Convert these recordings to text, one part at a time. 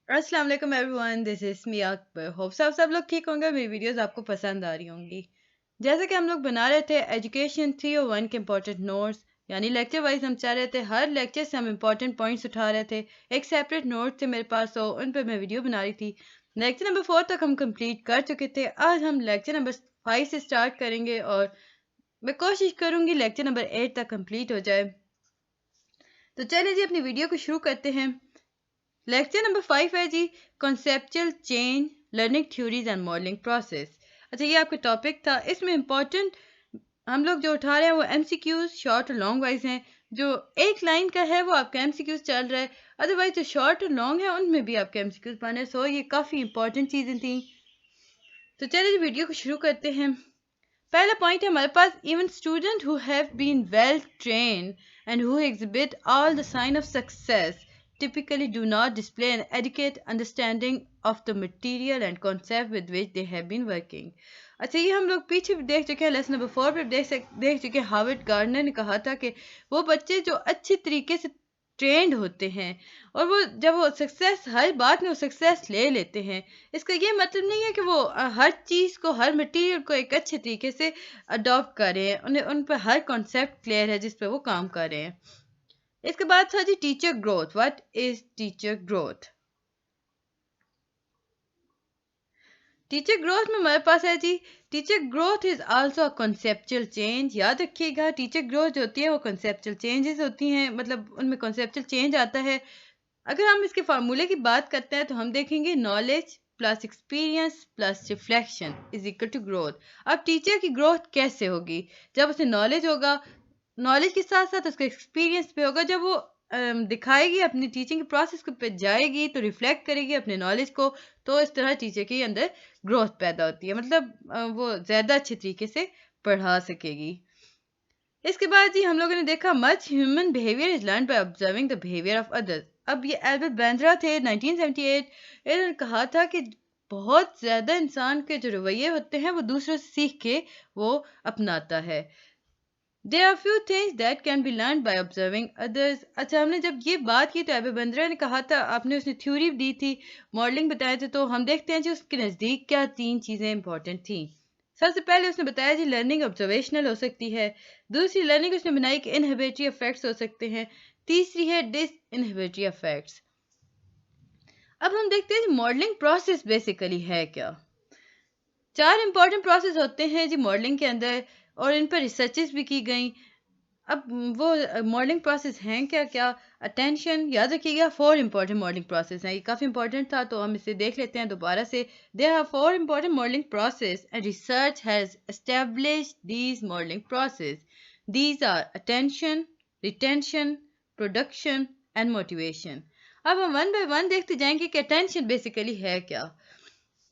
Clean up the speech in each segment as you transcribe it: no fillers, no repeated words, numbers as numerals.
अस्सलाम वालेकुम everyone, this is me Akbar. Hope सब लोग ठीक होंगे। मेरी वीडियोस आपको पसंद आ रही होंगी। जैसे कि हम लोग बना रहे थे एजुकेशन 301 के इंपॉर्टेंट नोट्स, यानी लेक्चर वाइज हम चाह रहे थे हर लेक्चर से हम इंपॉर्टेंट पॉइंट्स उठा रहे थे। एक सेपरेट नोट थे मेरे पास, तो उन पर मैं वीडियो बना रही थी। लेक्चर नंबर 4 तक हम कंप्लीट कर चुके थे। आज हम लेक्चर नंबर 5 से स्टार्ट करेंगे और मैं कोशिश करूंगी लेक्चर नंबर 8 तक कंप्लीट हो जाए। तो चलिए जी, अपनी वीडियो को शुरू करते हैं। लेक्चर नंबर 5 है जी, conceptual change, learning theories and modelling process. अच्छा, ये आपका टॉपिक था। इसमें इंपॉर्टेंट हम लोग जो उठा रहे हैं वो एमसीक्यूज शॉर्ट और लॉन्ग वाइज हैं। जो एक लाइन का है वो आपका एमसीक्यूज चल रहा है, अदरवाइज जो शॉर्ट और लॉन्ग है उनमें भी आपके एमसीक्यूज बने। सो ये काफ़ी इंपॉर्टेंट चीज़ें थी। तो चलिए वीडियो को शुरू करते हैं। पहला पॉइंट है हमारे पास, even student who have been well trained and who exhibit all the sign of success typically do not display an adequate understanding of the material and concept with which they have been working। अच्छा, ये हम लोग पीछे भी देख चुके हैं, lesson number 4 पे देख चुके हैं। हार्वर्ड गार्डनर ने कहा था कि वो बच्चे जो अच्छे तरीके से ट्रेंड होते हैं और वो जब वो सक्सेस, हर बात में वो सक्सेस ले लेते हैं, इसका ये मतलब नहीं है कि वो हर चीज़ को, हर मटेरियल को एक अच्छे तरीके से अडॉप्ट कर रहे हैं, उन्हें उन पर हर कॉन्सेप्ट क्लियर है जिस पर वो काम कर रहे हैं। इसके बाद था जी teacher growth. What is teacher growth? Teacher growth में हमारे पास है जी, teacher growth is also a conceptual change. याद रखिएगा, टीचर ग्रोथ जो होती है वो कॉन्सेप्चुअल चेंजेस होती हैं, मतलब उनमें कॉन्सेप्चुअल चेंज आता है। अगर हम इसके फार्मूले की बात करते हैं तो हम देखेंगे knowledge plus experience plus reflection is equal to growth. अब टीचर की ग्रोथ कैसे होगी? जब उसे नॉलेज होगा, नॉलेज के साथ साथ उसका एक्सपीरियंस भी होगा। जब वो दिखाएगी, अपनी टीचिंग के प्रोसेस पे जाएगी तो रिफ्लेक्ट करेगी अपने नॉलेज को, तो इस तरह टीचर के अंदर ग्रोथ पैदा होती है, मतलब वो ज़्यादा अच्छे तरीके से पढ़ा सकेगी। इसके बाद जी हम लोगों ने देखा much human behaviour is learn by observing the behaviour of others. अब ये एल्बर्ट बैंड्रा थे 1978। इन्होंने कहा था कि बहुत ज़्यादा इंसान के जो रवैये होते हैं वो दूसरों से सीख के वो अपनाता है। There are few things that can be learned by observing others। अच्छा, हमने जब ये बात की तो एल्बर्ट बैंड्रा ने कहा था, आपने उसने थ्योरी दी थी, मॉडलिंग बताए थे, तो हम देखते हैं जी उसके नज़दीक क्या तीन चीज़ें इंपॉर्टेंट थी। सबसे पहले उसने बताया जी लर्निंग ऑब्जर्वेशनल हो सकती है। दूसरी लर्निंग उसने बनाई कि इनहिबिटरी इफेक्ट्स हो सकते हैं। तीसरी है डिस इनहिबिटरी इफेक्ट्स। अब हम देखते हैं मॉडलिंग प्रोसेस बेसिकली है क्या। चार इंपॉर्टेंट प्रोसेस होते हैं जी मॉडलिंग के अंदर, और इन पर रिसर्चेस भी की गई। अब वो मॉडलिंग प्रोसेस हैं क्या क्या? अटेंशन, याद रखिएगा, 4 इंपॉर्टेंट मॉडलिंग प्रोसेस हैं। ये काफ़ी इंपॉर्टेंट था तो हम इसे देख लेते हैं दोबारा से। There are 4 important modelling process and research has established these modelling process. These are attention, retention, production and motivation. अब हम वन बाय वन देखते जाएंगे कि अटेंशन बेसिकली है क्या।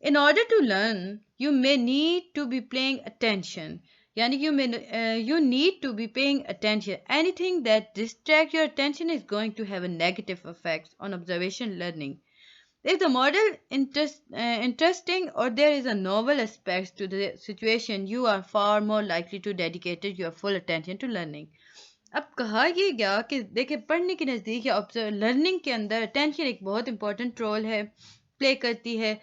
In order to learn, you may need to be paying attention. Yani you need to be paying attention. Anything that distracts your attention is going to have a negative effect on observation learning. If the model interesting or there is a novel aspect to the situation, you are far more likely to dedicate your full attention to learning. अब कहा ये गया कि देखिए, पढ़ने के नज़दीक या लर्निंग के अंदर अटेंशन एक बहुत इंपॉर्टेंट रोल है, प्ले करती है।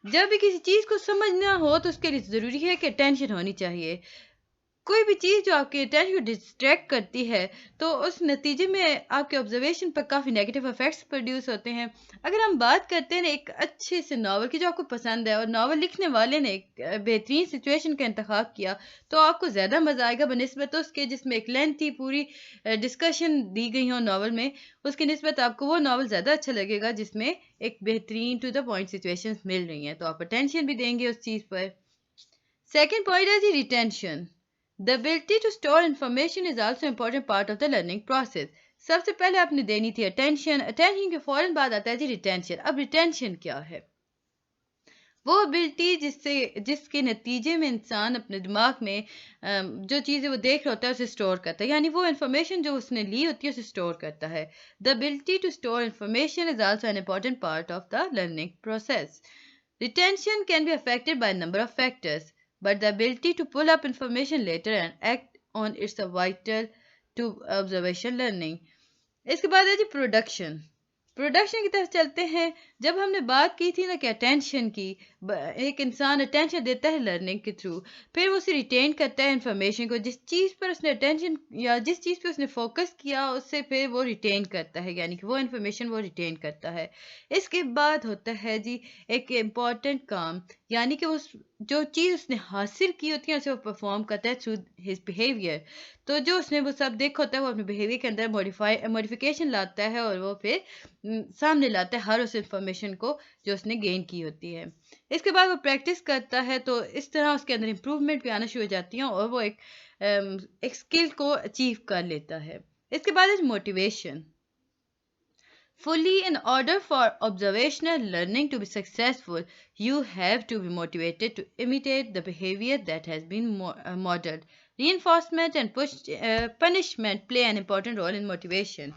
जब भी किसी चीज़ को समझना हो तो उसके लिए ज़रूरी है कि अटेंशन होनी चाहिए। कोई भी चीज़ जो आपके अटेंशन को डिस्ट्रैक्ट करती है तो उस नतीजे में आपके ऑब्जर्वेशन पर काफ़ी नेगेटिव इफेक्ट्स प्रोड्यूस होते हैं। अगर हम बात करते हैं ना एक अच्छे से नावल की जो आपको पसंद है और नावल लिखने वाले ने एक बेहतरीन सिचुएशन का इंतखाब किया, तो आपको ज़्यादा मज़ा आएगा बनिस्बत उसके जिसमें एक लेंथी पूरी डिस्कशन दी गई हो नावल में। उसकी निस्बत आपको वो नावल ज़्यादा अच्छा लगेगा जिसमें एक बेहतरीन टू द पॉइंट सिचुएशन मिल रही हैं, तो आप अटेंशन भी देंगे उस चीज़ पर। सेकेंड पॉइंट है जी retention. The ability to store information is also an important part of the learning process। सबसे पहले आपने देनी थी अटेंशन। अटेंशन के फौरन बाद आता है जी रिटेंशन। अब रिटेंशन क्या है? वो एबिलिटी जिसके नतीजे में इंसान अपने दिमाग में जो चीज़ें वो देख रहा होता है उसे स्टोर करता है, यानी वो इन्फॉर्मेशन जो उसने ली होती है उसे स्टोर करता है। The ability to store information is also an important part of the learning process. Retention can be affected by a number of factors, but the ability to pull up information later and act on it's a vital to observation learning। इसके बाद है जी production. Production की तरफ चलते हैं। जब हमने बात की थी ना कि अटेंशन की, एक इंसान अटेंशन देता है लर्निंग के थ्रू, फिर वो उसे रिटेन करता है इंफॉर्मेशन को, जिस चीज़ पर उसने अटेंशन या जिस चीज़ पे उसने फोकस किया उससे फिर वो रिटेन करता है, यानी कि वो इंफॉर्मेशन वो रिटेन करता है। इसके बाद होता है जी एक इम्पॉर्टेंट काम, यानी कि उस जो चीज़ उसने हासिल की होती है उसे वो परफॉर्म करता है थ्रू हिज बिहेवियर। तो जो उसने वो सब देखा होता है वो अपने बिहेवियर के अंदर मॉडिफिकेशन लाता है और वो फिर सामने लाता है हर उस इंफॉर्मेशन को जो उसने गेन की होती है। इसके बाद वो प्रैक्टिस करता है, तो इस तरह उसके अंदर इम्प्रूवमेंट भी आना शुरू हो जाती है और वो एक स्किल को अचीव कर लेता है। इसके बाद है motivation. Fully, in order for observational learning to be successful, you have to be motivated to imitate the behavior that has been modeled. Reinforcement and punishment play an important role in motivation.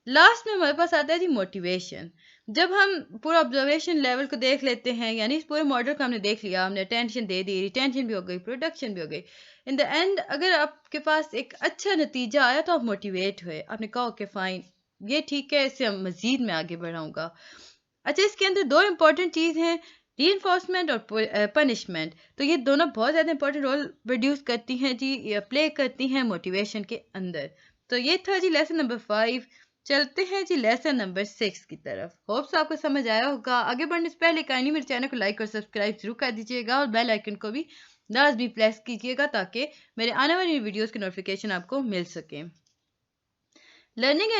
Last में हमारे पास आता है जी motivation. जब हम पूरा observation level को देख लेते हैं, यानी इस पूरे मॉडल को हमने देख लिया, हमने अटेंशन दे दी, रिटेंशन भी हो गई, प्रोडक्शन भी हो गई, इन द एंड अगर आपके पास एक अच्छा नतीजा आया तो आप मोटिवेट हुए, आपने कहा ओके फाइन, ये ठीक है, इससे हम मजीद मैं आगे बढ़ाऊंगा। अच्छा, इसके अंदर दो इंपॉर्टेंट चीज़ हैं, रीइंफोर्समेंट और पनिशमेंट। तो ये दोनों बहुत ज़्यादा इंपॉर्टेंट रोल प्रोड्यूस करती हैं जी, या प्ले करती हैं मोटिवेशन के अंदर। तो ये था जी लेसन नंबर 5। चलते हैं जी लेसन नंबर 6 की तरफ। होप्स आपको समझ आया होगा। आगे बढ़ने से पहले काइंडली मेरे चैनल को लाइक और सब्सक्राइब जरूर कर दीजिएगा और बेल आइकन को भी लाजमी प्रेस कीजिएगा ताकि मेरे आने वाली वीडियोस की नोटिफिकेशन आपको मिल सके। Learning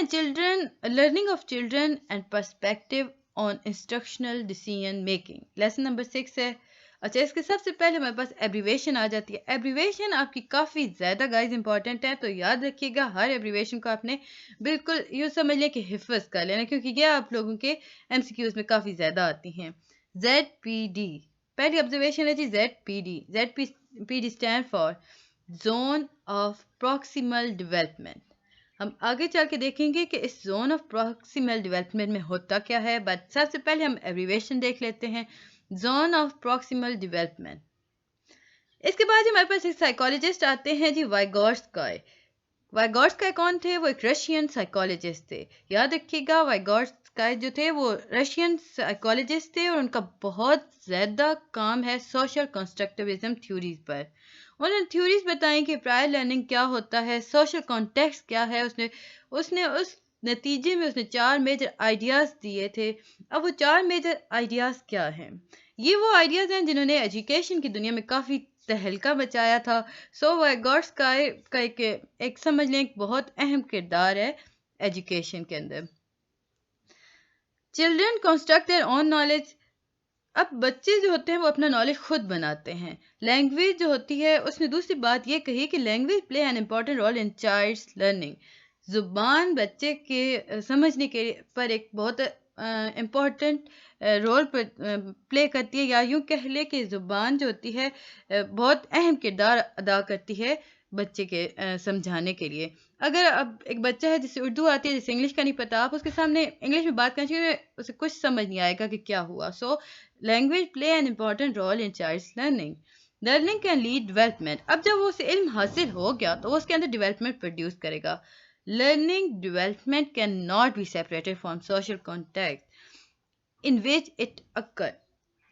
of children and perspective on instructional decision making, lesson number 6 है। अच्छा, इसके सबसे पहले हमारे पास एब्रीवेशन आ जाती है। एब्रीवेशन आपकी काफ़ी ज़्यादा गाइस इंपॉर्टेंट है, तो याद रखिएगा हर एब्रीवेशन को आपने बिल्कुल यूँ समझ लें कि हिफ्ज़ कर लेना, क्योंकि ये आप लोगों के एमसीक्यूज़ में काफ़ी ज़्यादा आती हैं। ZPD, पहली ऑब्जर्वेशन है जी ZPD। ZPD stand for zone of proximal development. हम आगे चल के देखेंगे कि इस जोन ऑफ प्रॉक्सिमल डेवलपमेंट में होता क्या है, बट सबसे पहले हम एब्रीवेशन देख लेते हैं, जोन ऑफ प्रॉक्सिमल डेवलपमेंट। इसके बाद हमारे पास एक साइकोलॉजिस्ट आते हैं जी, वाइगोर्स्काय। वाइगोर्स्काय कौन थे? वो एक रशियन साइकोलॉजिस्ट थे। याद रखिएगा, वाइगोर्स्काय जो थे वो रशियन साइकोलॉजिस्ट थे और उनका बहुत ज़्यादा काम है सोशल कंस्ट्रक्टिविज्म थ्योरीज पर। उन्होंने थ्योरीज बताई कि प्रायर लर्निंग क्या होता है, सोशल कॉन्टेक्स्ट क्या है। उसने उसने उस नतीजे में उसने 4 मेजर आइडियाज़ दिए थे। अब वो 4 मेजर आइडियाज़ क्या हैं? ये वो आइडियाज़ हैं जिन्होंने एजुकेशन की दुनिया में काफ़ी तहलका मचाया था। सो वाइगोर्स्काय का एक समझ लें एक बहुत अहम किरदार है एजुकेशन के अंदर। Children construct their own knowledge. अब बच्चे जो होते हैं वो अपना नॉलेज खुद बनाते हैं। लैंग्वेज जो होती है, उसने दूसरी बात ये कही कि language play an important role in child's learning. ज़ुबान बच्चे के समझने के पर एक बहुत इम्पॉर्टेंट रोल प्ले करती है, या यूँ कह ले कि ज़ुबान जो होती है बहुत अहम किरदार अदा करती है बच्चे के समझाने के लिए। अगर अब एक बच्चा है जिसे उर्दू आती है, जिसे इंग्लिश का नहीं पता, आप उसके सामने इंग्लिश में बात करना चाहिए, उसे कुछ समझ नहीं आएगा कि क्या हुआ। So language play an important role in child's learning. Learning can lead development. अब जब वो उसे इल्म हासिल हो गया तो वो उसके अंदर डेवलपमेंट प्रोड्यूस करेगा। Learning development can not be separated from social contact in which it occur.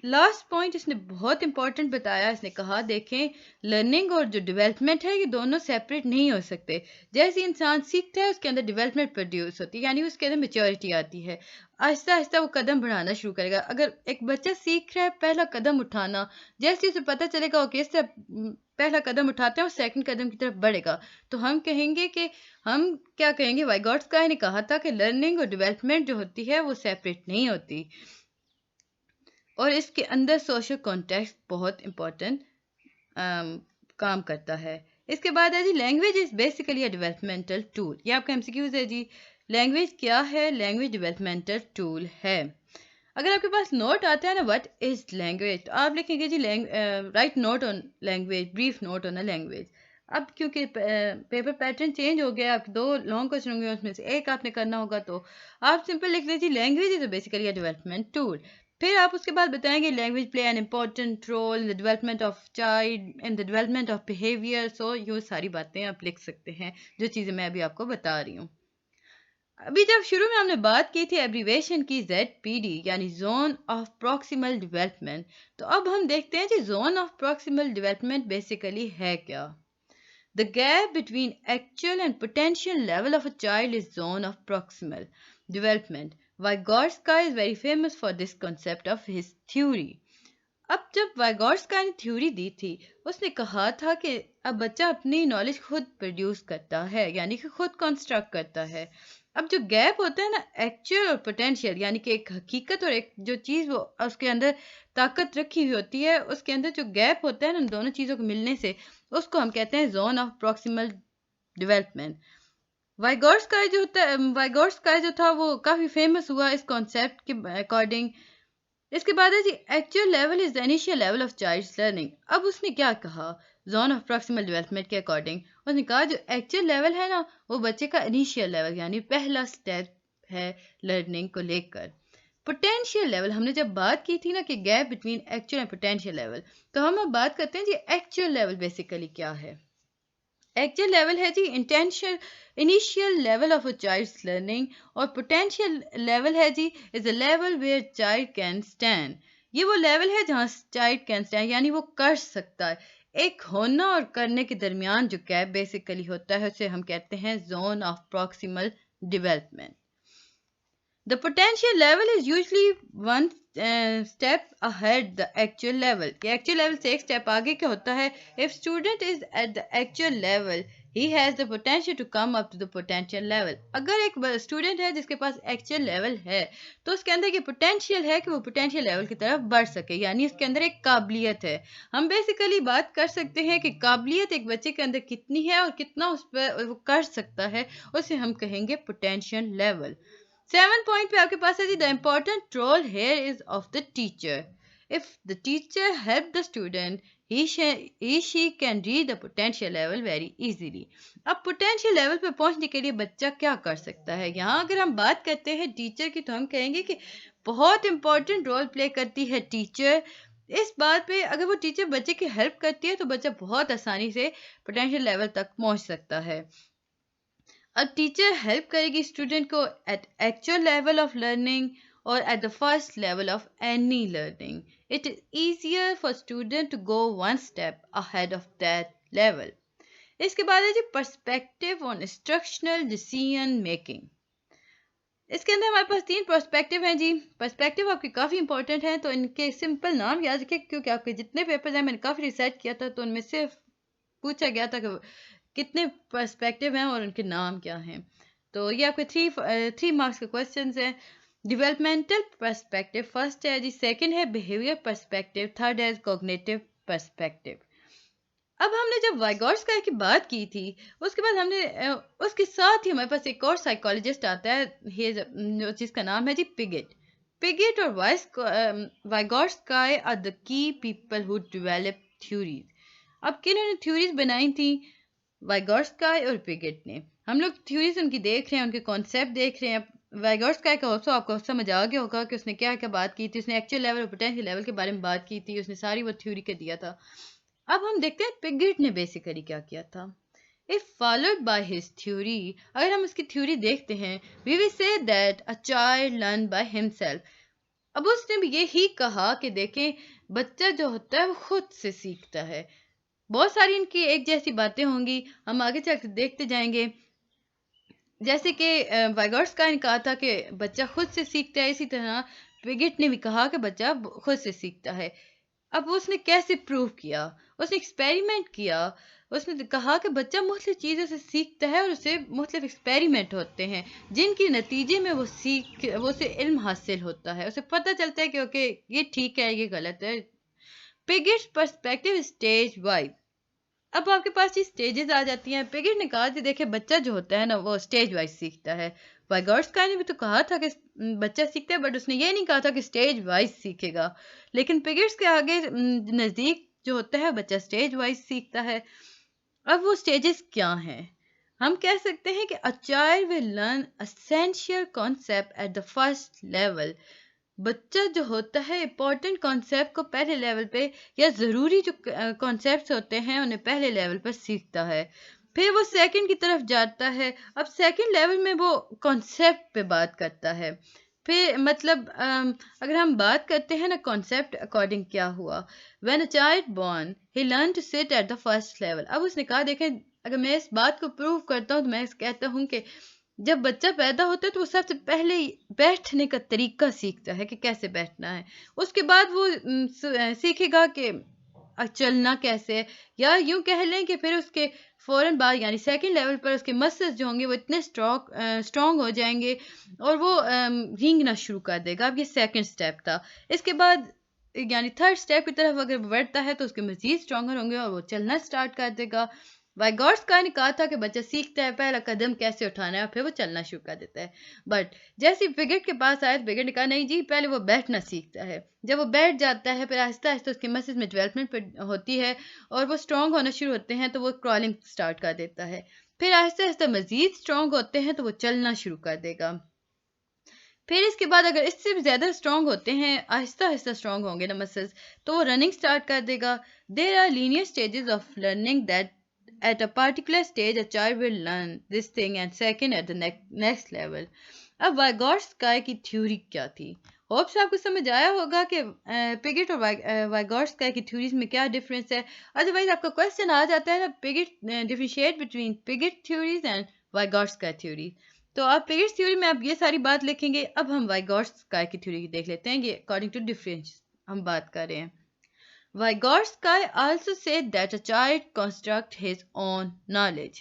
Last point इसने बहुत इंपॉर्टेंट बताया। इसने कहा देखें, लर्निंग और जो डेवलपमेंट है ये दोनों सेपरेट नहीं हो सकते। जैसे इंसान सीखता है उसके अंदर डेवलपमेंट प्रोड्यूस होती है, यानी उसके अंदर मेच्योरिटी आती है। आहिस्ता आहिस्ता वो कदम बढ़ाना शुरू करेगा। अगर एक बच्चा सीख रहा है पहला कदम उठाना, जैसे उसे पता चलेगा ओके इससे पहला कदम उठाते हैं और सेकंड कदम की तरफ बढ़ेगा, तो हम कहेंगे कि हम क्या कहेंगे, वाइगोट्स्काय ने कहा था कि लर्निंग और डेवलपमेंट जो होती है वो सेपरेट नहीं होती और इसके अंदर सोशल कॉन्टेक्स्ट बहुत इम्पोर्टेंट काम करता है। इसके बाद है जी language is basically a developmental tool. ये आपका एमसीक्यूज है जी। लैंग्वेज क्या है? लैंग्वेज डेवलपमेंटल टूल है। अगर आपके पास नोट आता है ना व्हाट इज लैंग्वेज, तो आप लिखेंगे जी write note on language, brief note on a language. अब क्योंकि पेपर पैटर्न चेंज हो गया, आप 2 लॉन्ग क्वेश्चन होंगे उसमें से एक आपने करना होगा, तो आप सिंपल लिख लीजिए language is basically a development tool. फिर आप उसके बाद बताएंगे language play an important role in the development of child, in the development of behaviour. So ये सारी बातें आप लिख सकते हैं जो चीज़ें मैं अभी आपको बता रही हूँ। अभी जब शुरू में हमने बात की थी एब्रीवेशन की ZPD यानी जोन ऑफ प्रॉक्सिमल डेवलपमेंट, तो अब हम देखते हैं कि zone of proximal development basically है क्या। The gap between actual and potential level of a child is zone of proximal development. Vygotsky is very famous for this concept of his theory. अब जब वाइगॉट्स्का ने थ्योरी दी थी, उसने कहा था कि अब बच्चा अपनी नॉलेज खुद प्रोड्यूस करता है, यानी कि खुद कंस्ट्रक्ट करता है। अब जो गैप होता है ना एक्चुअल और पोटेंशियल, यानी कि एक हकीकत और एक जो चीज़ वो उसके अंदर ताकत रखी हुई होती है, उसके अंदर जो गैप होता है ना दोनों चीज़ों को मिलने से, उसको हम कहते हैं जोन ऑफ प्रॉक्सिमल डेवलपमेंट। वाइगॉट्स्का जो था वो काफ़ी फेमस हुआ इस कॉन्सेप्ट के अकॉर्डिंग। इसके बाद है जी actual level is the initial level of child's learning. अब उसने क्या कहा जोन ऑफ प्रॉक्सिमल डेवलपमेंट के अकॉर्डिंग, उसने कहा जो एक्चुअल लेवल है ना वो बच्चे का इनिशियल लेवल यानी पहला स्टेप है लर्निंग को लेकर। पोटेंशियल लेवल हमने जब बात की थी ना कि gap between actual and potential level, तो हम अब बात करते हैं जी एक्चुअल लेवल बेसिकली क्या है। एक्चुअल लेवल है जी intentional initial level of a child's learning, और पोटेंशियल लेवल है जी is a level where child can stand. ये वो लेवल है जहाँ चाइल्ड कैन स्टैंड यानी वो कर सकता है। एक होना और करने के दरमियान जो गैप बेसिकली होता है उसे हम कहते हैं zone of proximal development. The potential level is usually one step ahead the actual level. ये actual level से एक step आगे क्या होता है? If student is at the actual level, he has the potential to come up to the potential level. अगर एक student है जिसके पास actual level है, तो उसके अंदर ये potential है कि वो potential level की तरफ बढ़ सके, यानी उसके अंदर एक काबिलियत है। हम बेसिकली बात कर सकते हैं कि काबिलियत एक बच्चे के अंदर कितनी है और कितना उस पर वो कर सकता है, उसे हम कहेंगे potential level। 7 पॉइंट पे आपके पास है जी the important role here is of the teacher. If the teacher help the student he she can reach the potential level very easily. अब पोटेंशियल लेवल पे पहुंचने के लिए बच्चा क्या कर सकता है, यहाँ अगर हम बात करते हैं टीचर की तो हम कहेंगे कि बहुत इंपॉर्टेंट रोल प्ले करती है टीचर। इस बात पे अगर वो टीचर बच्चे की हेल्प करती है तो बच्चा बहुत आसानी से पोटेंशियल लेवल तक पहुंच सकता है। अब टीचर हेल्प करेगी स्टूडेंट को at actual level of learning और at the first level of any learning. It is easier for student to go one step ahead of that level. इसके बाद है जी perspective on instructional decision making. इसके अंदर हमारे पास 3 perspective हैं जी। Perspective आपके काफ़ी इंपॉर्टेंट हैं, तो इनके सिंपल नाम याद रखिए, क्योंकि आपके जितने पेपर्स हैं मैंने काफ़ी रिसर्च किया था तो उनमें सिर्फ पूछा गया था कि कितने पर्सपेक्टिव हैं और उनके नाम क्या हैं। तो ये आपके थ्री मार्क्स के क्वेश्चन हैं। डेवलपमेंटल पर्सपेक्टिव फर्स्ट है जी, सेकंड है बिहेवियर पर्सपेक्टिव, थर्ड है कॉग्निटिव पर्सपेक्टिव। अब हमने जब वाइगॉट्स्का की बात की थी उसके बाद हमने उसके साथ ही हमारे पास एक और साइकोलॉजिस्ट आता है जिसका नाम है जी पिगेट। पिगेट और Vygotsky are the key people who develop theories. अब किन्होंने थ्योरीज बनाई थी? वाइगॉट्स्का और पिगेट ने। हम लोग थ्योरीज उनकी देख रहे हैं, उनके कॉन्सेप्ट देख रहे हैं। वाइगॉट्स्का का ऑल्सो आपको समझ आ गया होगा कि उसने क्या क्या बात की थी। उसने एक्चुअल लेवल और पोटेंशियल लेवल के बारे में बात की थी, उसने सारी वो थ्योरी का दिया था। अब हम देखते हैं पिगेट ने बेसिकली क्या किया था। If followed by his theory, अगर हम उसकी थ्योरी देखते हैं, we will say that a child learn by himself. अब उसने भी यही कहा कि देखें बच्चा जो होता है वो खुद से सीखता है। बहुत सारी इनकी एक जैसी बातें होंगी, हम आगे चलकर देखते जाएंगे। जैसे कि वाइगॉट्स्का ने कहा था कि बच्चा खुद से सीखता है, इसी तरह पिगेट ने भी कहा कि बच्चा खुद से सीखता है। अब उसने कैसे प्रूव किया? उसने एक्सपेरिमेंट किया। उसने कहा कि बच्चा मुख्तलिफ चीज़ों से सीखता है और उसे मुख्तलिफ एक्सपेरिमेंट होते हैं जिनके नतीजे में वो उसे इल्म हासिल होता है, उसे पता चलता है कि ओके ये ठीक है ये गलत है। पिगेट्स पर्सपेक्टिव स्टेज वाइज। अब आपके पास ये स्टेजेस आ जाती हैं। पिगेट ने कहा कि देखिए बच्चा जो होता है ना वो स्टेज वाइज सीखता है। वाइगॉट्स्का ने भी तो कहा था कि बच्चा सीखता है, बट उसने ये नहीं कहा था कि स्टेज वाइज सीखेगा। लेकिन पिगेट्स के आगे नज़दीक जो होता है बच्चा स्टेज वाइज सीखता है। अब वो स्टेजेस क्या हैं? हम कह सकते हैं कि a child will learn essential concept eight the first level. बच्चा जो होता है इम्पोर्टेंट कॉन्सेप्ट को पहले लेवल पे या ज़रूरी जो कॉन्सेप्ट्स होते हैं उन्हें पहले लेवल पर सीखता है। फिर वो सेकंड की तरफ जाता है। अब सेकंड लेवल में वो कॉन्सेप्ट पे बात करता है। फिर मतलब अगर हम बात करते हैं ना कॉन्सेप्ट अकॉर्डिंग क्या हुआ, when a child born he learn to sit at the first level. अब उसने कहा देखें, अगर मैं इस बात को प्रूव करता हूँ तो मैं कहता हूँ कि जब बच्चा पैदा होता है तो वो सबसे पहले ही बैठने का तरीका सीखता है कि कैसे बैठना है। उसके बाद वो सीखेगा कि चलना कैसे है, या यूं कह लें कि फिर उसके फौरन बाद यानी सेकंड लेवल पर उसके मसल्स जो होंगे वो इतने स्ट्रॉन्ग हो जाएंगे और वो रेंगना शुरू कर देगा। अब ये सेकंड स्टेप था। इसके बाद यानी थर्ड स्टेप की तरफ अगर बढ़ता है तो उसके मजीद स्ट्रॉन्गर होंगे और वो चलना स्टार्ट कर देगा। वाइगॉट्स्का ने कहा था कि बच्चा सीखता है पहला कदम कैसे उठाना है और फिर वो चलना शुरू कर देता है। बट जैसे ही पिगेट के पास आया तो पिगेट ने कहा नहीं जी, पहले वो बैठना सीखता है। जब वो बैठ जाता है फिर आहिस्ता आहिस्ता उसके मसल्स में डेवलपमेंट होती है और वो स्ट्रॉन्ग होना शुरू होते हैं तो वो क्रॉलिंग स्टार्ट कर देता है। फिर आहिस्ता आहिस्ता मजीद स्ट्रॉन्ग होते हैं तो वो चलना शुरू कर देगा। फिर इसके बाद अगर इससे भी ज़्यादा स्ट्रॉन्ग होते हैं, आहिस्ता आहिस्ता स्ट्रॉन्ग होंगे ना मसल्स, तो वो रनिंग स्टार्ट कर देगा। There are linear stages of learning that at a particular stage a child will learn this thing and second at the next level. अब वाइगॉट्स्की की थ्योरी क्या थी? होप्स आपको समझ आया होगा कि पिगेट और वाइगॉट्स्की की थ्योरीज में क्या डिफरेंस है। अदरवाइज आपका क्वेश्चन आ जाता है ना, Piaget differentiate between Piaget theories and Vygotsky theory. तो आप पिगेट थ्योरी में आप ये सारी बात लिखेंगे। अब हम वाइगॉट्स्की की थ्योरी देख लेते हैं, ये अकॉर्डिंग टू डिफरेंस हम बात कर रहे हैं। Vygotsky also said that a child constructs his own knowledge.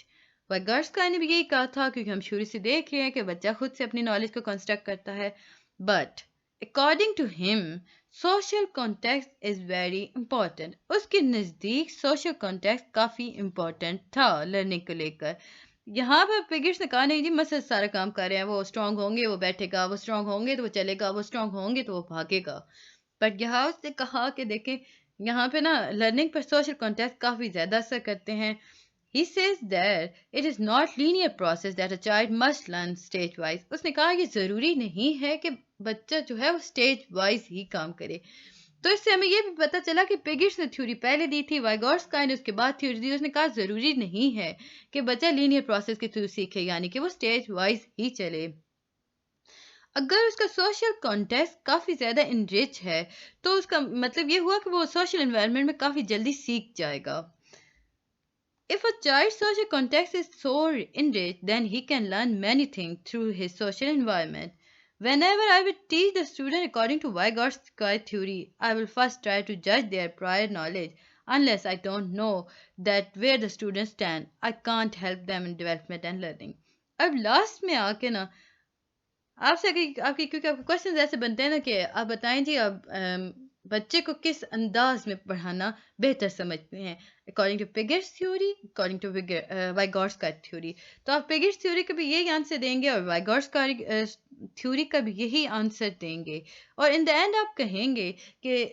Vygotsky ने भी यही कहा था, क्योंकि हम शुरू से देख रहे हैं कि बच्चा खुद से अपनी नॉलेज को कंस्ट्रक्ट करता है। But according to him social context is very important. उसके नज़दीक सोशल कॉन्टेक्स्ट काफ़ी इंपॉर्टेंट था लर्निंग को लेकर। यहाँ पर पिगेट्स ने कहा नहीं जी, मसल सारा काम कर रहे हैं, वो स्ट्रांग होंगे वो बैठेगा, वो स्ट्रांग होंगे तो वो चलेगा, वो स्ट्रांग होंगे तो वो भागेगा। बट यहाँ उसने कहा कि देखें, यहाँ पे ना लर्निंग पर सोशल कॉन्टेक्स्ट काफ़ी ज़्यादा असर करते हैं। He says that it is not linear process that a child must learn stage wise. उसने कहा ये ज़रूरी नहीं है कि बच्चा जो है वो स्टेज वाइज ही काम करे। तो इससे हमें ये भी पता चला कि पिगेट्स ने थ्योरी पहले दी थी, वाइगॉट्स्की ने उसके बाद थ्योरी दी। उसने कहा ज़रूरी नहीं है कि बच्चा लीनियर प्रोसेस के थ्रू सीखे, यानी कि वो स्टेज वाइज ही चले। अगर उसका सोशल कॉन्टेक्स्ट काफ़ी ज़्यादा इनरिच है तो उसका मतलब ये हुआ कि वो सोशल एनवायरनमेंट में काफ़ी जल्दी सीख जाएगा। If a child's social context is so enriched, then he can learn many things through his social environment. Whenever I will teach the student according to Vygotsky theory, I will first try to judge their prior knowledge. Unless I don't know that where the students stand, I can't help them in development and learning. अब last में आके ना आपसे आपकी क्योंकि आपके question ऐसे बनते हैं ना कि आप बताएं जी, आप बच्चे को किस अंदाज में पढ़ाना बेहतर समझते हैं, according to Piaget's theory, according to Vygotsky theory. तो आप पिगेट्स थ्योरी का भी यही आंसर देंगे और वाइगॉट्स्की थ्योरी का भी यही आंसर देंगे। और इन द एंड आप कहेंगे कि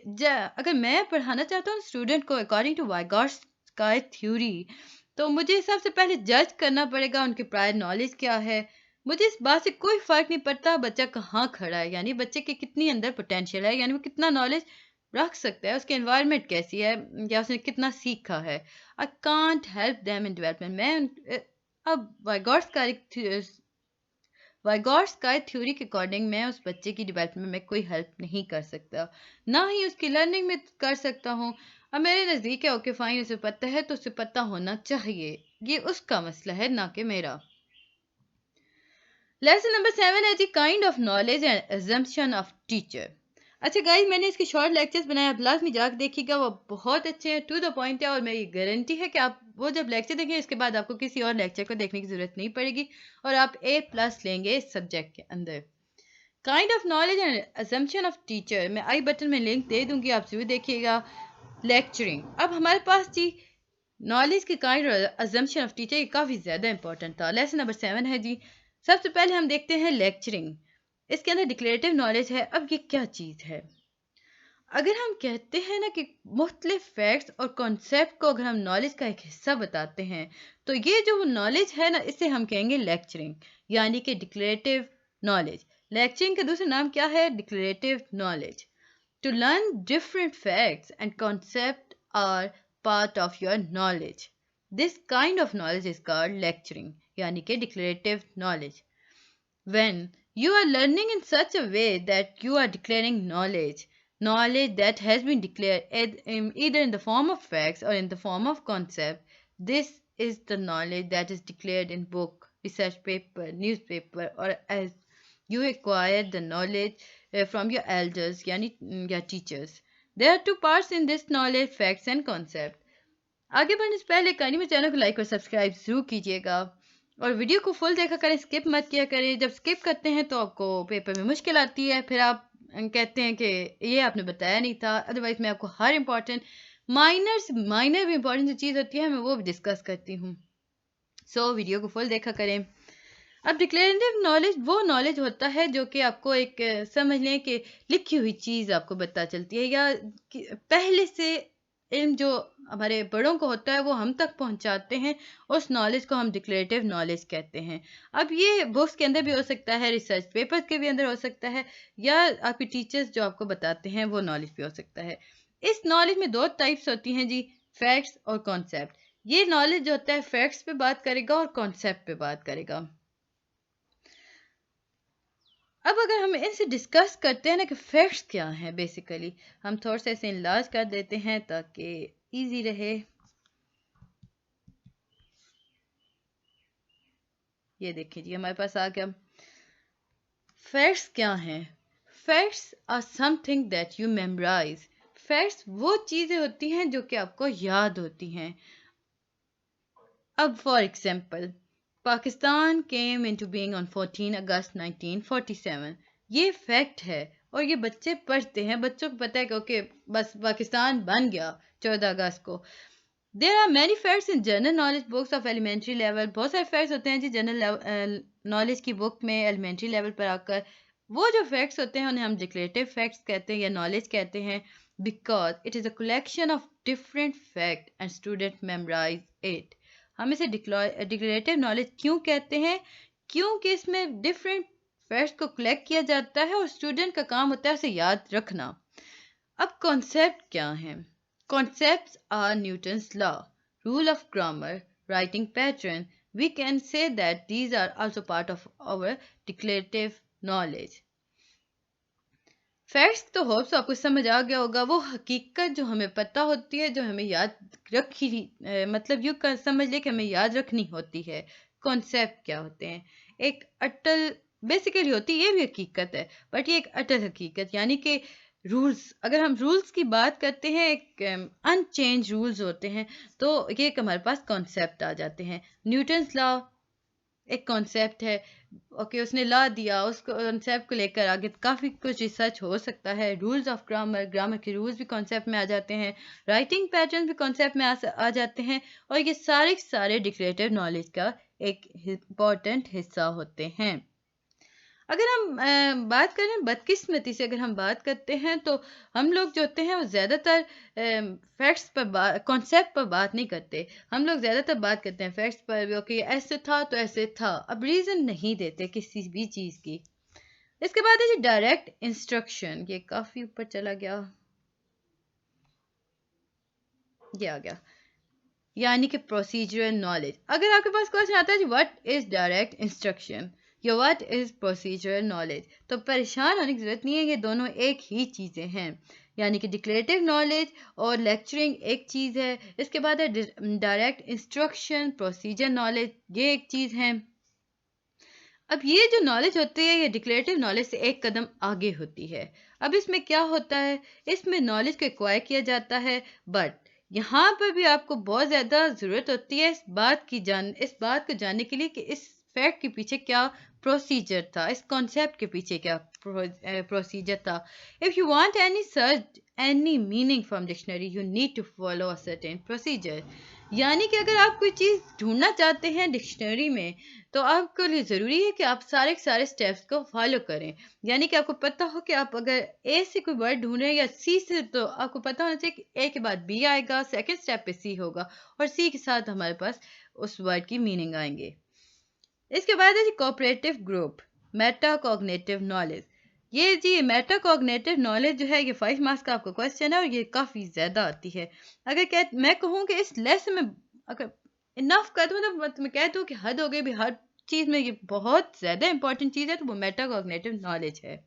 अगर मैं पढ़ाना चाहता हूँ स्टूडेंट को अकॉर्डिंग टू वाइगॉट्स्की थ्योरी, तो मुझे सबसे पहले जज करना पड़ेगा उनके प्रायर नॉलेज क्या है। मुझे इस बात से कोई फ़र्क नहीं पड़ता बच्चा कहाँ खड़ा है, यानी बच्चे के कितनी अंदर पोटेंशियल है, यानी वो कितना नॉलेज रख सकता है, उसकी एनवायरनमेंट कैसी है, या उसने कितना सीखा है। I can't help them in development. अब वाइगॉट्स्की थ्योरी के अकॉर्डिंग मैं उस बच्चे की डेवलपमेंट में कोई हेल्प नहीं कर सकता, ना ही उसकी लर्निंग में कर सकता हूँ। अब मेरे नज़दीक है ओके फाइन, उसे पता है तो उसे पता होना चाहिए, ये उसका मसला है ना कि मेरा। लेसन नंबर 7 है जी, kind of knowledge and assumption of teacher. अच्छा गाइस, मैंने इसके शॉर्ट लेक्चर्स बनाए, आप लाजमी जाकर देखिएगा, वो बहुत अच्छे हैं, टू द पॉइंट है। और मेरी गारंटी है कि आप वो जब लेक्चर देखेंगे इसके बाद आपको किसी और लेक्चर को देखने की ज़रूरत नहीं पड़ेगी और आप A+ लेंगे इस सब्जेक्ट के अंदर। Kind of knowledge and assumption of teacher, मैं आई बटन में लिंक दे दूंगी, आप जरूर देखिएगा। लेक्चरिंग, अब हमारे पास जी नॉलेज के काइंड और अजम्पशन ऑफ टीचर, ये काफ़ी ज़्यादा इंपॉर्टेंट था। लेसन नंबर 7 है जी, सबसे पहले हम देखते हैं लेक्चरिंग। इसके अंदर डिक्लेरेटिव नॉलेज है। अब ये क्या चीज़ है? अगर हम कहते हैं ना कि मुख्तलिफ फैक्ट्स और कॉन्सेप्ट को अगर हम नॉलेज का एक हिस्सा बताते हैं, तो ये जो नॉलेज है ना, इसे हम कहेंगे लेक्चरिंग, यानी कि डिक्लेरेटिव नॉलेज। लेक्चरिंग का दूसरा नाम क्या है? Declarative knowledge. To learn different facts and concept are part of your knowledge. This kind of knowledge is called lecturing, यानी कि declarative knowledge. When you are learning in such a way that you are declaring knowledge, knowledge that has been declared either in the form of facts or in the form of concept, this is the knowledge that is declared in book, research paper, newspaper, or as you acquire the knowledge from your elders, yani your teachers. There are two parts in this knowledge, facts and concept. आगे बढ़ने से पहले कहानी में channel को like और subscribe जरूर कीजिएगा और वीडियो को फुल देखा करें, स्किप मत किया करें। जब स्किप करते हैं तो आपको पेपर में मुश्किल आती है, फिर आप कहते हैं कि ये आपने बताया नहीं था। अदरवाइज मैं आपको हर इंपॉर्टेंट माइनर भी इंपॉर्टेंट जो चीज़ होती है मैं वो भी डिस्कस करती हूँ। सो वीडियो को फुल देखा करें। अब डिक्लेरेटिव नॉलेज वो नॉलेज होता है जो कि आपको एक समझ लें कि लिखी हुई चीज़ आपको पता चलती है या पहले से इल्म जो हमारे बड़ों को होता है वो हम तक पहुंचाते हैं, उस नॉलेज को हम डिक्लेरेटिव नॉलेज कहते हैं। अब ये बुक्स के अंदर भी हो सकता है, रिसर्च पेपर्स के भी अंदर हो सकता है, या आपके टीचर्स जो आपको बताते हैं वो नॉलेज भी हो सकता है। इस नॉलेज में दो टाइप्स होती हैं जी, फैक्ट्स और कॉन्सेप्ट। ये नॉलेज जो होता है फैक्ट्स पे बात करेगा और कॉन्सेप्ट पे बात करेगा। अब अगर हम इनसे डिस्कस करते हैं ना कि फैक्ट्स क्या हैं, बेसिकली हम थोड़ा सा इसे इनलार्ज कर देते हैं ताकि इजी रहे। ये देखिए जी हमारे पास आ गया। फैक्ट्स क्या हैं? Facts are something that you memorise. Facts वो चीज़ें होती हैं जो कि आपको याद होती हैं। अब for example, Pakistan came into being on 14 अगस्त 1947। ये फैक्ट है और ये बच्चे पढ़ते हैं, बच्चों को पता है कि ओके बस पाकिस्तान बन गया 14 अगस्त को। There are many facts in general knowledge books of elementary level. बहुत सारे फैक्ट्स होते हैं जी जनरल नॉलेज की बुक में एलिमेंट्री लेवल पर आकर। वो जो फैक्ट्स होते हैं उन्हें हम डिक्लेरेटिव फैक्ट्स कहते हैं या नॉलेज कहते हैं, because it is a collection of different fact and student memorise it. हम इसे डिक्लेरेटिव नॉलेज क्यों कहते हैं? क्योंकि इसमें डिफरेंट फैक्ट्स को कलेक्ट किया जाता है और स्टूडेंट का काम होता है उसे याद रखना। अब कॉन्सेप्ट क्या है? Concepts are Newton's law, rule of grammar, writing pattern. We can say that these are also part of our declarative knowledge. Facts तो होप्स आपको समझ आ गया होगा, वो हकीकत जो हमें पता होती है, जो हमें याद रखी मतलब यूँ कर समझ ले कि हमें याद रखनी होती है। कॉन्सेप्ट क्या होते हैं? एक अटल बेसिकली होती है, ये भी हकीकत है बट ये एक अटल हकीकत, यानी कि रूल्स। अगर हम रूल्स की बात करते हैं, एक अनचेंज रूल्स होते हैं, तो ये एक हमारे पास कॉन्सेप्ट आ जाते हैं। न्यूटन्स लॉ एक कॉन्सेप्ट है। ओके उसने ला दिया, उस कॉन्सेप्ट को लेकर आगे काफ़ी कुछ रिसर्च हो सकता है। रूल्स ऑफ ग्रामर, ग्रामर के रूल्स भी कॉन्सेप्ट में आ जाते हैं। राइटिंग पैटर्न भी कॉन्सेप्ट में आ जाते हैं और ये सारे डिक्लेरेटिव नॉलेज का एक इम्पॉर्टेंट हिस्सा होते हैं। अगर हम बात करें बदकिस्मती से, अगर हम बात करते हैं तो हम लोग जो होते हैं वो ज़्यादातर फैक्ट्स पर कॉन्सेप्ट पर बात नहीं करते। हम लोग ज़्यादातर बात करते हैं फैक्ट्स पर, ओके ऐसे था तो ऐसे था, अब रीज़न नहीं देते किसी भी चीज़ की। इसके बाद है जी डायरेक्ट इंस्ट्रक्शन। ये काफ़ी ऊपर चला गया, ये आ गया, यानी कि प्रोसीजरल नॉलेज। अगर आपके पास क्वेश्चन आता है जी व्हाट इज़ डायरेक्ट इंस्ट्रक्शन या व्हाट इज़ प्रोसीजरल नॉलेज, तो परेशान होने की ज़रूरत नहीं है, ये दोनों एक ही चीज़ें हैं। यानी कि डिक्लेरेटिव नॉलेज और लेक्चरिंग एक चीज़ है, इसके बाद है डायरेक्ट इंस्ट्रक्शन, प्रोसीजर नॉलेज, ये एक चीज़ है। अब ये जो नॉलेज होती है ये डिक्लेरेटिव नॉलेज से एक कदम आगे होती है। अब इसमें क्या होता है? इसमें नॉलेज को एक्वायर किया जाता है, बट यहाँ पर भी आपको बहुत ज़्यादा ज़रूरत होती है इस बात को जानने के लिए कि इस फैक्ट के पीछे क्या प्रोसीजर था, इस कॉन्सेप्ट के पीछे क्या प्रोसीजर था। If you want any search any meaning from dictionary you need to follow a certain procedure. यानी कि अगर आप कोई चीज़ ढूंढना चाहते हैं डिक्शनरी में तो आपके लिए ज़रूरी है कि आप सारे के सारे स्टेप्स को फॉलो करें। यानी कि आपको पता हो कि आप अगर ए से कोई वर्ड ढूंढ रहे हैं या सी से, तो आपको पता होना चाहिए कि ए के बाद बी आएगा, सेकंड स्टेप पे सी होगा और सी के साथ हमारे पास उस वर्ड की मीनिंग आएंगे। इसके बाद है जी cooperative group, meta cognitive knowledge. ये जी मेटा कॉग्निटिव नॉलेज जो है ये 5 मार्क्स का आपका क्वेश्चन है और ये काफ़ी ज़्यादा आती है। अगर मैं कहूँ कि इस लेसन में अगर इनफ कर दूँ तो मैं कह दूँ कि हद हो गई भी, हर चीज़ में ये बहुत ज़्यादा इंपॉर्टेंट चीज़ है, तो वो मेटाकॉग्निटिव नॉलेज है।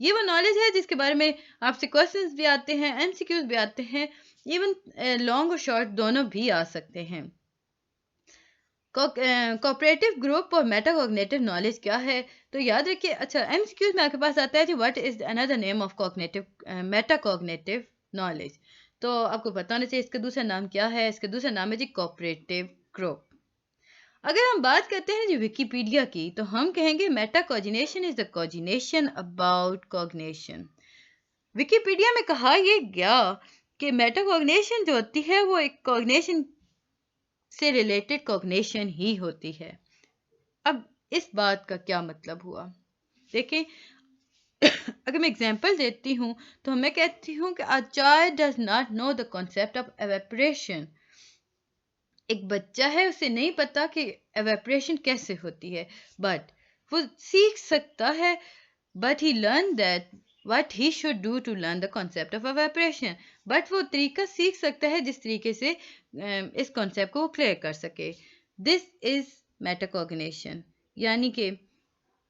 ये वो नॉलेज है जिसके बारे में आपसे क्वेश्चंस भी आते हैं, एमसीक्यूज भी आते हैं, इवन लॉन्ग और शॉर्ट दोनों भी आ सकते हैं। कोऑपरेटिव ग्रुप और मेटाकॉग्निटिव नॉलेज क्या है, तो याद रखिए। अच्छा, एमसीक्यूज में आपके पास आता है जी, what is another name of cognitive metacognitive knowledge. तो आपको पता होना चाहिए इसका दूसरा नाम क्या है। इसका दूसरा नाम है जी कोऑपरेटिव ग्रुप। अगर हम बात करते हैं जी विकिपीडिया की, तो हम कहेंगे Meta coordination is the coordination about cognition. Wikipedia में कहा यह गया कि मेटा कॉग्निशन जो होती है वो एक कॉग्निशन से रिलेटेड कॉग्निशन ही होती है। अब इस बात का क्या मतलब हुआ, देखें। अगर मैं एग्जांपल देती हूँ तो मैं कहती हूँ कि a child does not know the concept of evaporation. एक बच्चा है, उसे नहीं पता कि एवेपोरेशन कैसे होती है, बट वो सीख सकता है, but he learn that what he should do to learn the concept of evaporation. But वो तरीका सीख सकता है जिस तरीके से इस कॉन्सेप्ट को क्लियर कर सके। This is metacognition. यानी कि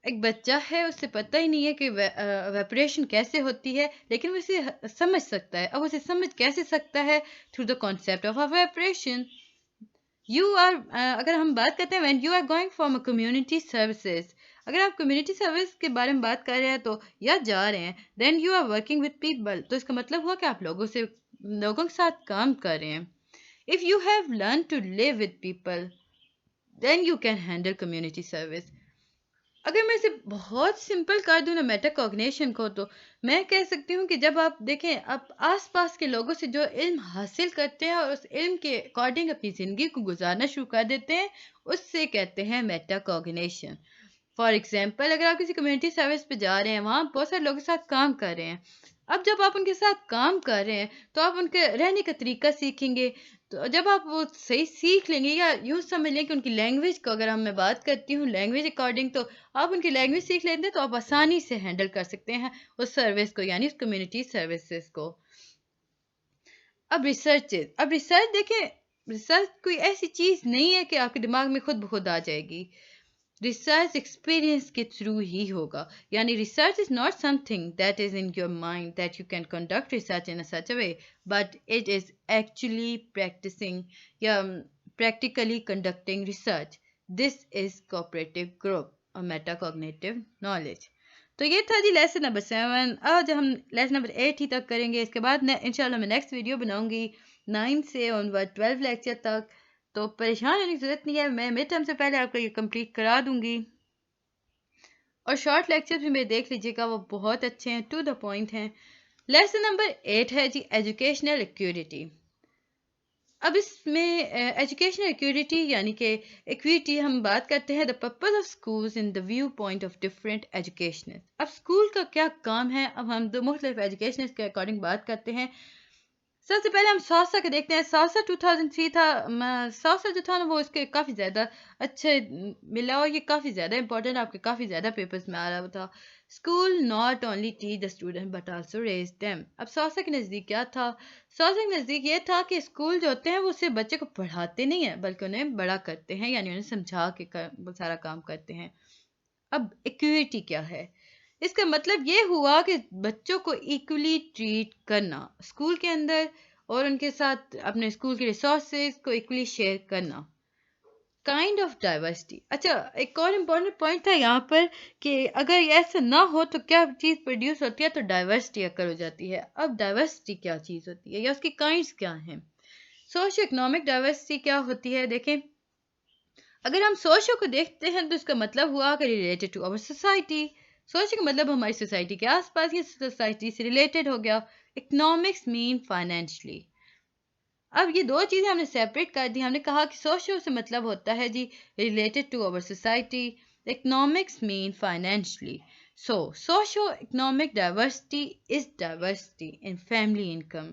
एक बच्चा है, उसे पता ही नहीं है कि एवेपोरेशन कैसे होती है, लेकिन वो इसे समझ सकता है। अब उसे समझ कैसे सकता है? Through the concept of evaporation. You are अगर हम बात करते हैं when you are going from a community services, अगर आप कम्युनिटी सर्विस के बारे में बात कर रहे हैं तो या जा रहे हैं, then you are working with people, तो इसका मतलब हुआ कि आप लोगों के साथ काम कर रहे हैं। If you have learn to live with people, then you can handle community service. अगर मैं इसे बहुत सिंपल कर दूं ना मेटाकॉग्निशन को, तो मैं कह सकती हूँ कि जब आप देखें, आप आसपास के लोगों से जो इल्म हासिल करते हैं और उस इल्म के अकॉर्डिंग अपनी ज़िंदगी को गुजारना शुरू कर देते हैं, उससे कहते हैं मेटाकॉग्निशन। फॉर एग्जांपल, अगर आप किसी कम्युनिटी सर्विस पे जा रहे हैं, वहाँ बहुत सारे लोगों के साथ काम कर रहे हैं। अब जब आप उनके साथ काम कर रहे हैं तो आप उनके रहने का तरीका सीखेंगे। तो जब आप वो सही सीख लेंगे, या यूँ समझ लें कि उनकी लैंग्वेज को, अगर हम मैं बात करती हूँ लैंग्वेज अकॉर्डिंग, तो आप उनकी लैंग्वेज सीख लेते हैं तो आप आसानी से हैंडल कर सकते हैं उस सर्विस को, यानी उस कम्युनिटी सर्विसेज को। अब रिसर्च देखें, रिसर्च कोई ऐसी चीज़ नहीं है कि आपके दिमाग में खुद ब खुद आ जाएगी। रिसर्च एक्सपीरियंस के थ्रू ही होगा। यानी research is not something that is in your mind that you can conduct research in such a way, but it is actually practising या practically conducting research. This is cooperative group और metacognitive knowledge. तो ये था जी lesson number 7। आज हम lesson number 8 ही तक करेंगे। इसके बाद इंशाल्लाह मैं नेक्स्ट वीडियो बनाऊंगी 9 से ऑनवर्ड 12 लेक्चर तक। तो परेशान होने की ज़रूरत नहीं है, मैं मिड टर्म से पहले आपको ये कंप्लीट करा दूंगी। और शॉर्ट लेक्चर भी मेरे देख लीजिएगा, वो बहुत अच्छे हैं, टू द पॉइंट हैं। लेसन नंबर 8 है जी एजुकेशनल इक्विटी। अब इसमें एजुकेशनल इक्विटी यानी कि इक्विटी हम बात करते हैं the purpose of schools in the view point of different educational. अब स्कूल का क्या काम है, अब हम दो मुख्तलिफ एजुकेशनल के अकॉर्डिंग बात करते हैं। सबसे पहले हम सालसा के देखते हैं। सालसा 2003 था। सालसा जो था ना, वो इसके काफ़ी ज़्यादा अच्छे मिला, और ये काफ़ी ज़्यादा इंपॉर्टेंट, आपके काफ़ी ज़्यादा पेपर्स में आ रहा था। School not only teach the student but also raise them. अब सालसा के नज़दीक क्या था? सालसा के नज़दीक ये था कि स्कूल जो होते हैं वो सिर्फ बच्चे को पढ़ाते नहीं हैं, बल्कि उन्हें बड़ा करते हैं, यानी उन्हें समझा के सारा काम करते हैं। अब इक्विटी क्या है? इसका मतलब ये हुआ कि बच्चों को इक्वली ट्रीट करना स्कूल के अंदर, और उनके साथ अपने स्कूल के रिसोर्सेज को इक्वली शेयर करना। Kind of diversity. अच्छा, एक और इम्पोर्टेंट पॉइंट था यहाँ पर कि अगर ऐसा ना हो तो क्या चीज़ प्रोड्यूस होती है, तो डाइवर्सिटी अकर हो जाती है। अब डाइवर्सिटी क्या चीज़ होती है या उसकी काइंड्स क्या हैं? सोशियो इकोनॉमिक डाइवर्सिटी क्या होती है? देखें, अगर हम सोशो को देखते हैं तो इसका मतलब हुआ कि related to our society. Socio का मतलब हमारी सोसाइटी के आसपास, ये सोसाइटी से रिलेटेड हो गया। Economics mean financially. अब ये दो चीज़ें हमने सेपरेट कर दी। हमने कहा कि सोशो से मतलब होता है जी related to our society, economics mean financially. So socio economic diversity is diversity in family income.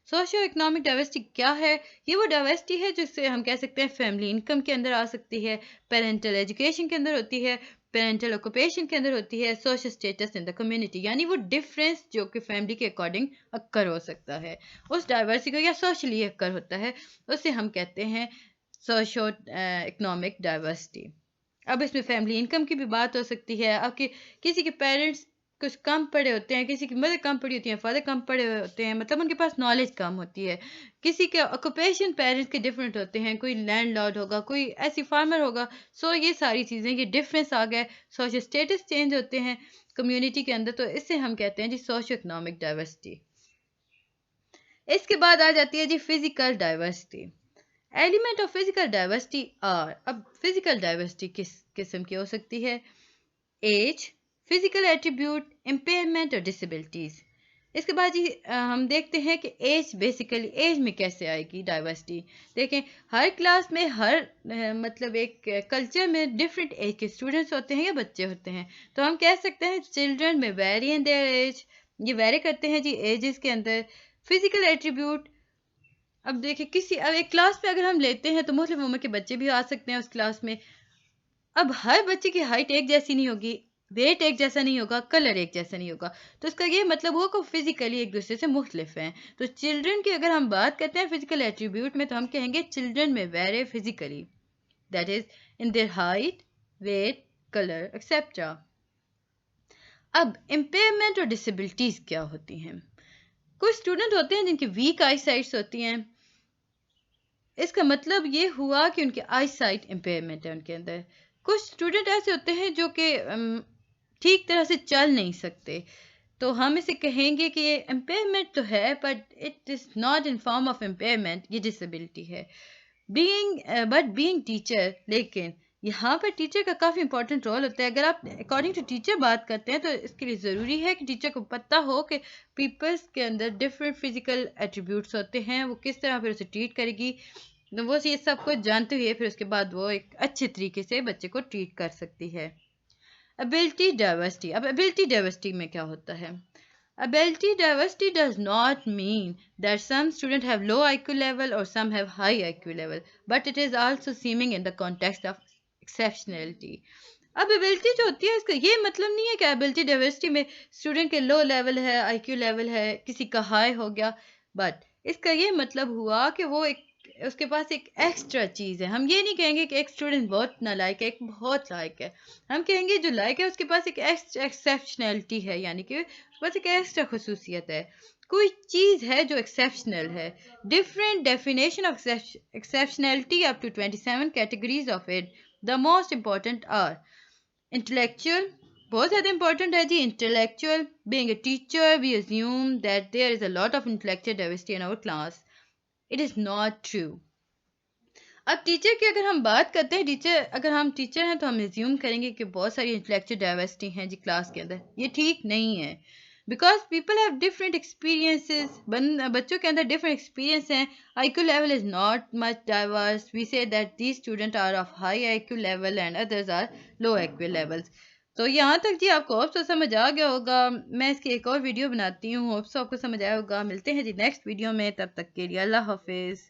Socio economic diversity क्या है? ये वो डाइवर्सिटी है जिससे हम कह सकते हैं फैमिली इनकम के अंदर आ सकती है, पेरेंटल एजुकेशन के अंदर होती है, पेरेंटल ऑक्यूपेशन के अंदर होती है, social status in the community, यानी वो डिफरेंस जो कि फैमिली के अकॉर्डिंग अक्कर हो सकता है, उस डाइवर्सिटी को, या सोशली अक्कर होता है, उसे हम कहते हैं सोशो इकोनॉमिक डाइवर्सिटी। अब इसमें फैमिली इनकम की भी बात हो सकती है। आपके किसी के पेरेंट्स कुछ कम पढ़े होते हैं, किसी की मदर कम पढ़ी होती है, फादर कम पढ़े हुए होते हैं, मतलब उनके पास नॉलेज कम होती है। किसी के ऑक्यूपेशन पेरेंट्स के डिफरेंट होते हैं, कोई लैंडलॉर्ड होगा, कोई ऐसी फार्मर होगा। सो ये सारी चीज़ें, ये डिफरेंस आ गए, सोशल स्टेटस चेंज होते हैं कम्युनिटी के अंदर, तो इससे हम कहते हैं जी सोशो इकोनॉमिक डाइवर्सिटी। इसके बाद आ जाती है जी physical diversity. Element of physical diversity are, अब फिजिकल डाइवर्सिटी किस किस्म की हो सकती है? एज, फिजिकल एट्रीब्यूट, इम्पेयरमेंट और डिसेबिलिटीज। इसके बाद जी हम देखते हैं कि एज, बेसिकली एज में कैसे आएगी डाइवर्सिटी। देखें, हर क्लास में हर मतलब एक कल्चर में डिफरेंट एज के स्टूडेंट्स होते हैं या बच्चे होते हैं। तो हम कह सकते हैं चिल्ड्रन में वेरी इन देयर एज, ये वेरी करते हैं जी एजेस के अंदर। फिजिकल एट्रीब्यूट, अब देखिए किसी अब एक क्लास में अगर हम लेते हैं तो मुख्तलिफ उम्र के बच्चे भी आ सकते हैं उस क्लास में। अब हर बच्चे की हाइट एक जैसी नहीं होगी, वेट एक जैसा नहीं होगा, कलर एक जैसा नहीं होगा। तो इसका ये मतलब हुआ कि फिजिकली एक दूसरे से मुख्तलिफ हैं। तो चिल्ड्रन की अगर हम बात करते हैं फिजिकल एट्रीब्यूट में, तो हम कहेंगे चिल्ड्रन में very physically, that is in their height, weight, colour etcetera. अब इम्पेयरमेंट और डिसेबिलिटीज क्या होती हैं? कुछ स्टूडेंट होते हैं जिनकी वीक आई साइट्स होती हैं। इसका मतलब ये हुआ कि उनके आई साइट इम्पेयरमेंट है उनके अंदर। कुछ स्टूडेंट ऐसे होते हैं जो कि ठीक तरह से चल नहीं सकते, तो हम इसे कहेंगे कि ये इम्पेयरमेंट तो है but it is not in form of impairment, ये डिसेबिलिटी है। बट बीइंग टीचर, लेकिन यहाँ पर टीचर का काफ़ी इंपॉर्टेंट रोल होता है। अगर आप अकॉर्डिंग टू टीचर बात करते हैं तो इसके लिए ज़रूरी है कि टीचर को पता हो कि पीपल्स के अंदर डिफरेंट फिजिकल एट्रीब्यूट्स होते हैं, वो किस तरह फिर उसे ट्रीट करेगी। तो वो ये सब कुछ जानते हुए फिर उसके बाद वो एक अच्छे तरीके से बच्चे को ट्रीट कर सकती है। एबिलिटी डाइवर्सिटी, अब एबिलिटी डाइवर्सिटी में क्या होता है? Ability diversity does not mean that some students have low IQ level or some have high IQ level, but it is also seeming in the context of exceptionality. अब ability जो होती है इसका ये मतलब नहीं है कि एबिलिटी डाइवर्सिटी में स्टूडेंट के लो लेवल है, आईक्यू लेवल है, किसी का हाई हो गया, बट इसका ये मतलब हुआ कि वो एक उसके पास एक एक्स्ट्रा चीज़ है। हम ये नहीं कहेंगे कि एक स्टूडेंट बहुत नालायक है, एक बहुत लायक है। हम कहेंगे जो लायक है उसके पास एक एक्सेप्शनैलिटी है, यानी कि बस एक एक्स्ट्रा खसूसियत है, कोई चीज़ है जो एक्सेप्शनल है। Different definition of exceptionality up to 27 categories of it. The most important are intellectual, बहुत ज़्यादा इंपॉर्टेंट है जी intellectual. Being a teacher we assume that there is a lot of intellectual diversity in our class. It is not true. अब teacher की अगर हम बात करते हैं, टीचर अगर हम टीचर हैं तो हम एज्यूम करेंगे कि बहुत सारी इंटेलेक्चुअल डाइवर्सिटी हैं जी क्लास के अंदर। ये ठीक नहीं है, because people have different experiences. बच्चों के अंदर डिफरेंट एक्सपीरियंस हैं। IQ level is not much diverse. We say that these student are of high IQ level and others are low IQ levels. तो यहाँ तक जी आपको होप्स तो समझ आ गया होगा। मैं इसकी एक और वीडियो बनाती हूँ, होप्स आपको समझ आया होगा। मिलते हैं जी नेक्स्ट वीडियो में, तब तक के लिए अल्लाह हाफिज़।